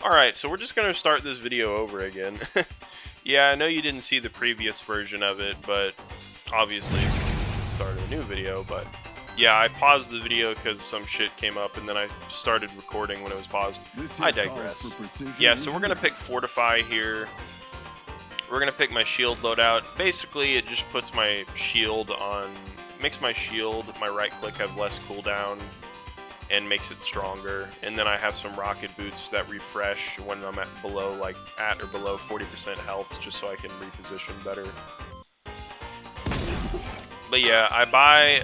Alright, so we're just going to start this video over again. Yeah, I know you didn't see the previous version of it, but obviously this is the start of a new video, but yeah, I paused the video because some shit came up and then I started recording when it was paused. I digress. Yeah, so we're going to pick Fortify here. We're going to pick my shield loadout. Basically, it just puts my shield on, makes my shield, my right click have less cooldown, and makes it stronger. And then I have some rocket boots that refresh when I'm at below, like at or below 40% health, just so I can reposition better. But yeah, I buy,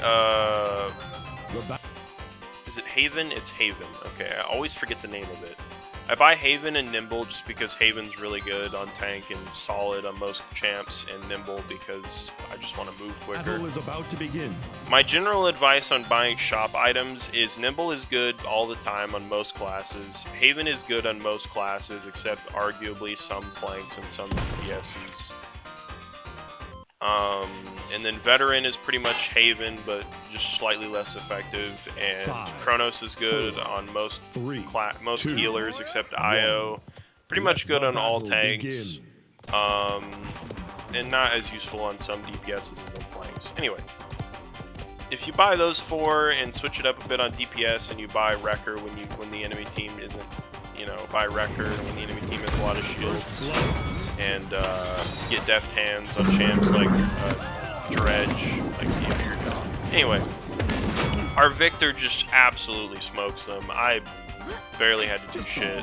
is it Haven? It's Haven. Okay, I always forget the name of it. I buy Haven and Nimble just because Haven's really good on tank and solid on most champs, and Nimble because I just want to move quicker. Battle is about to begin. My general advice on buying shop items is Nimble is good all the time on most classes. Haven is good on most classes except arguably some flanks and some DPSs. And then Veteran is pretty much Haven, but just slightly less effective. And Chronos is good on most healers except IO. Pretty much good on all tanks. And not as useful on some DPSs and some flanks. Anyway, if you buy those four and switch it up a bit on DPS, and you buy Wrecker when the enemy team isn't, you know, buy Wrecker when the enemy team has a lot of shields, and get deft hands on champs like Dredge, like anyway, our Victor just absolutely smokes them. I barely had to do shit.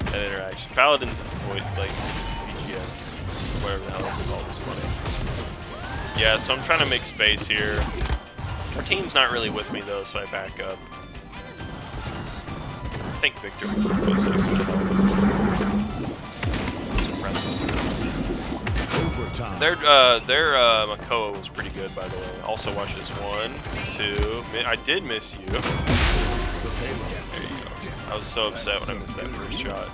That interaction. Paladins avoid like BGS, whatever the hell it's called, is funny. Yeah, so I'm trying to make space here. Our team's not really with me though, so I back up. I think Victor was Their Makoa was pretty good, by the way. Also watch this. 1, 2. I did miss you. There you go. I was so upset when I missed that first shot.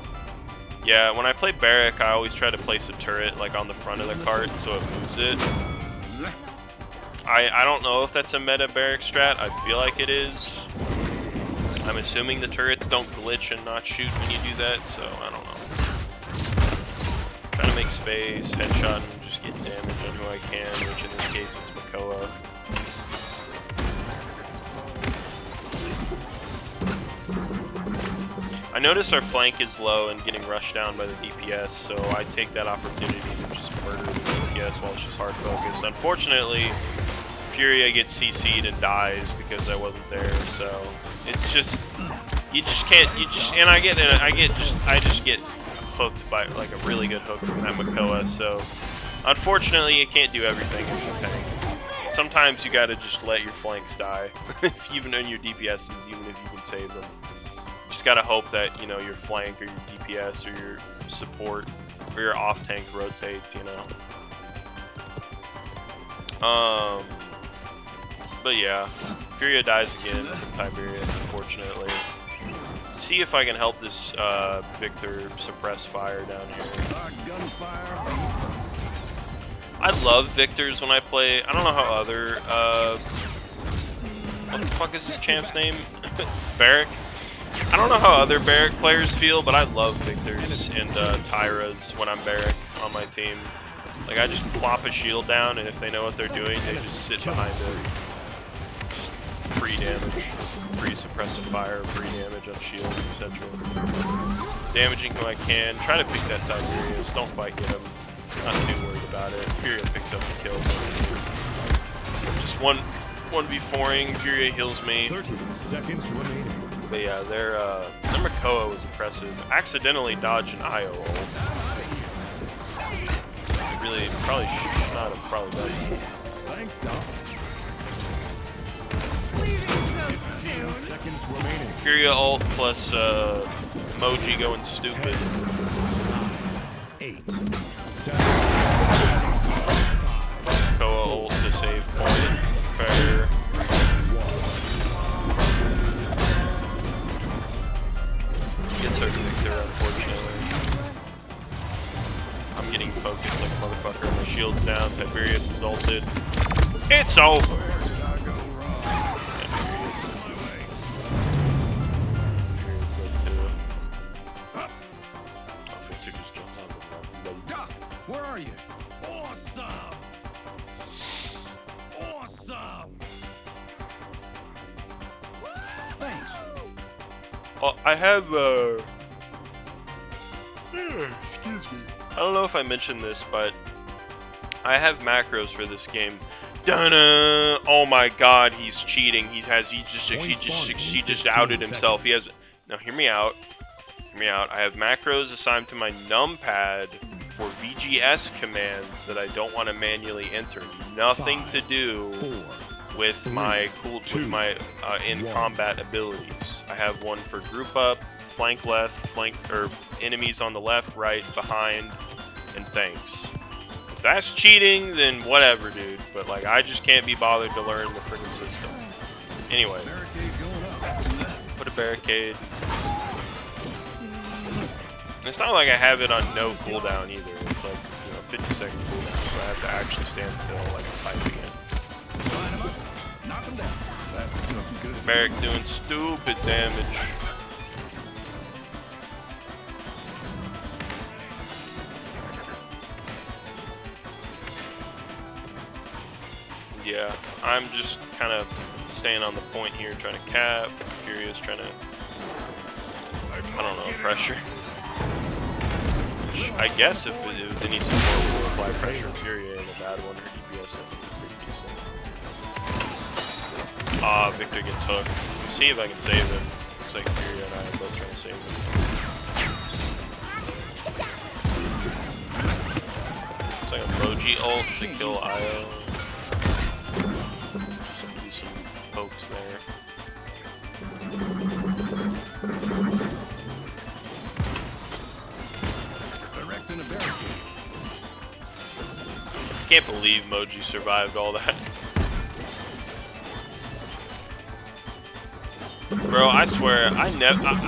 Yeah, when I play Barik, I always try to place a turret like on the front of the cart so it moves it. I don't know if that's a meta Barik strat. I feel like it is. I'm assuming the turrets don't glitch and not shoot when you do that, so I don't know. Trying to make space, headshot, and just get damage on who I can, which in this case is Makoa. I notice our flank is low and getting rushed down by the DPS, so I take that opportunity to just murder the DPS while it's just hard focused. Unfortunately, Furia gets CC'd and dies because I wasn't there, so it's just, you just can't, and I just get hooked by like a really good hook from that Makoa, so unfortunately you can't do everything as a tank. Sometimes you gotta just let your flanks die, even in your DPSs, even if you can save them. You just gotta hope that, you know, your flank or your DPS or your support or your off tank rotates, you know. But yeah, Furia dies again in Tiberius, unfortunately. See if I can help this Victor suppress fire down here. I love Victors when I play. I don't know how other what the fuck is this champ's name? Barik. I don't know how other Barik players feel, but I love Victors and Tyras when I'm Barik on my team. Like, I just plop a shield down, and if they know what they're doing, they just sit behind it. Just free damage, free suppressive fire, free damage on shields, etc. Damaging who I can. Try to pick that Tiberius. Don't quite get him. Not too worried about it. Furia picks up the kill. Just 1v4ing. Furia heals me. 30 seconds remaining. But yeah, their Makoa was impressive. Accidentally dodged an IO ult. Really, probably should not have probably done it. Thanks, Doc. 15 seconds remaining. Furia ult plus emoji going stupid. 8, 7. Makoa ult to save point. Fair. Gets her Victor, unfortunately. I'm getting focused like a motherfucker on my shields down. Tiberius is ulted. It's over. Where are you? Awesome! Awesome! Thanks. Oh, I have excuse me. I don't know if I mentioned this, but I have macros for this game. Dun-na! Oh my God, he's cheating. He just outed himself. He has. Now hear me out. Hear me out. I have macros assigned to my numpad for VGS commands that I don't want to manually enter. Nothing to do with my in combat abilities. I have one for group up, flank left, flank or enemies on the left, right, behind, and thanks. If that's cheating, then whatever, dude. But like, I just can't be bothered to learn the freaking system. Anyway, put a barricade. It's not like I have it on no cooldown either. It's like, 50-second cooldown, so I have to actually stand still like I'm fighting it. Knock him down. That's no good. Barik doing stupid damage. Yeah, I'm just kind of staying on the point here, trying to cap. Furious trying to, I don't know, pressure. I guess if any support will apply pressure, Furia in a bad one, her DPS is pretty decent. Ah, Victor gets hooked. Let's see if I can save him. Looks like Furia and I are both trying to save him. It's like a Moji ult to kill Io. So do some pokes there. I can't believe Moji survived all that. Bro, I swear, I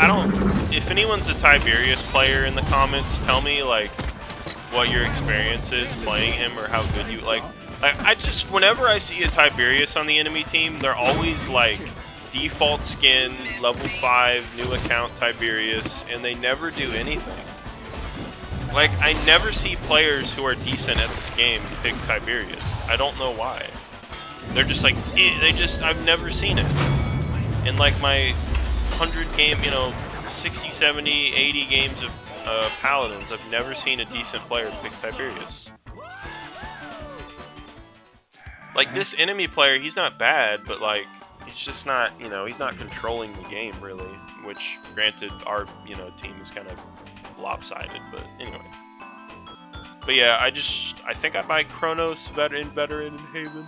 don't, if anyone's a Tiberius player in the comments, tell me, like, what your experience is playing him or how good you, like, I just, whenever I see a Tiberius on the enemy team, they're always, like, default skin, level 5, new account Tiberius, and they never do anything. Like, I never see players who are decent at this game pick Tiberius. I don't know why. They're just like, I've never seen it. In like my 100 game, 60, 70, 80 games of Paladins, I've never seen a decent player pick Tiberius. Like, this enemy player, he's not bad, but like, he's just not, he's not controlling the game really. Which, granted, our, team is kind of lopsided, but anyway. But yeah, I think I buy Kronos veteran in Haven.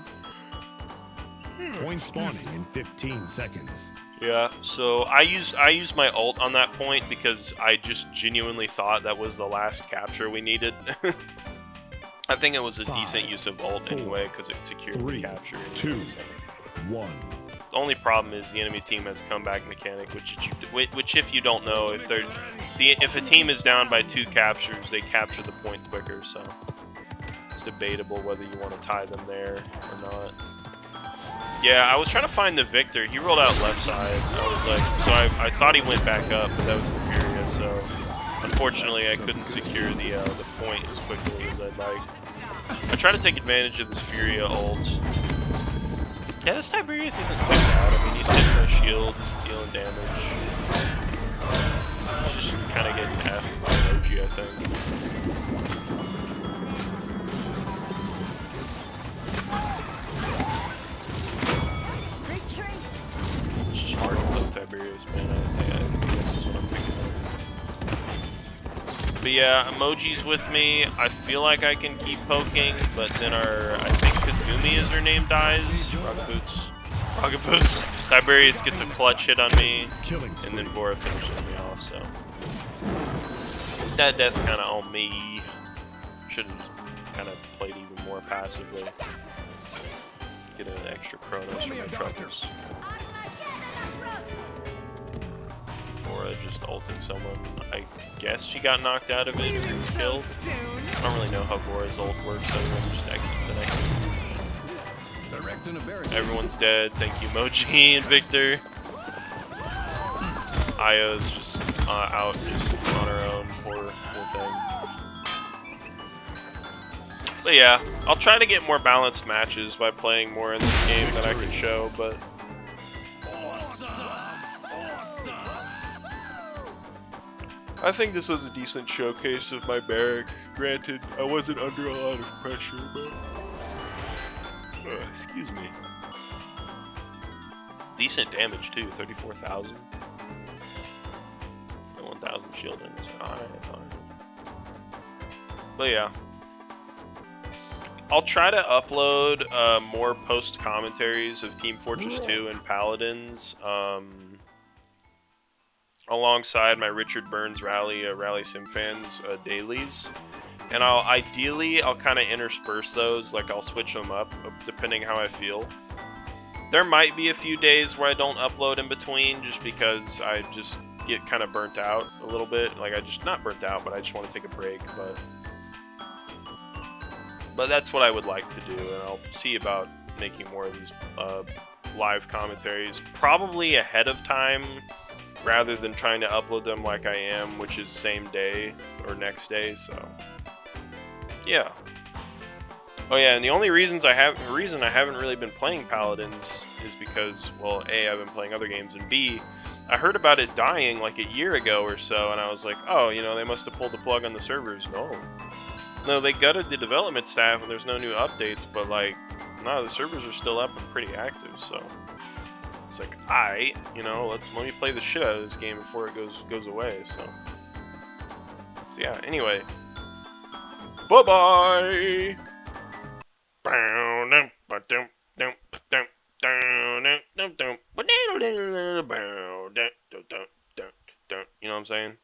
Point spawning in 15 seconds. Yeah, so I used my ult on that point because I just genuinely thought that was the last capture we needed. I think it was a decent use of ult anyway because it secured the capture. Anyway, 2, so. 1. The only problem is the enemy team has a comeback mechanic, which if you don't know, if a team is down by 2 captures, they capture the point quicker. So it's debatable whether you want to tie them there or not. Yeah, I was trying to find the Victor. He rolled out left side. I was like, so I thought he went back up, but that was the Furia. So unfortunately, I couldn't secure the point as quickly as I'd like. I try to take advantage of this Furia ult. Yeah, this Tiberius isn't too bad. I mean, he's hitting my shields, dealing damage. He's just kind of getting F'd by OG, I think. It's just hard to play Tiberius, man. I think this is what I'm picking up. But yeah, Emoji's with me. I feel like I can keep poking, but then I think Kazumi is her name, dies. Rocket Boots. Tiberius gets a clutch hit on me, and then Bora finishes me off, so. That death kind of on me. Should have just kind of played even more passively. Get an extra Kronos for my troubles. Bora just ulting someone. I guess she got knocked out of it or killed. I don't really know how Gora's ult works, so everyone just exits and exits. Erecting a barricade. Everyone's dead. Thank you, Moji and Victor. Aya's just out, just on her own. Poor thing. But yeah, I'll try to get more balanced matches by playing more in this game than I can show, but I think this was a decent showcase of my Barik. Granted, I wasn't under a lot of pressure, but excuse me. Decent damage too, 34,000. 1,000 shielding. Alright. But yeah. I'll try to upload more post commentaries of Team Fortress 2 and Paladins alongside my Richard Burns Rally Sim Fans dailies. And I'll kind of intersperse those, like I'll switch them up depending how I feel. There might be a few days where I don't upload in between just because I just get kind of burnt out a little bit. Like not burnt out, but I just want to take a break, but that's what I would like to do, and I'll see about making more of these live commentaries, probably ahead of time, rather than trying to upload them like I am, which is same day or next day. So yeah. Oh yeah, and the only reason I haven't really been playing Paladins is because, well, A, I've been playing other games, and B, I heard about it dying like a year ago or so, and I was like, oh, you know, they must have pulled the plug on the servers. No, they gutted the development staff and there's no new updates, but like, no, the servers are still up and pretty active, so it's like, alright, you know, let me play the shit out of this game before it goes away, so yeah, anyway. Bye-bye! You know what I'm saying?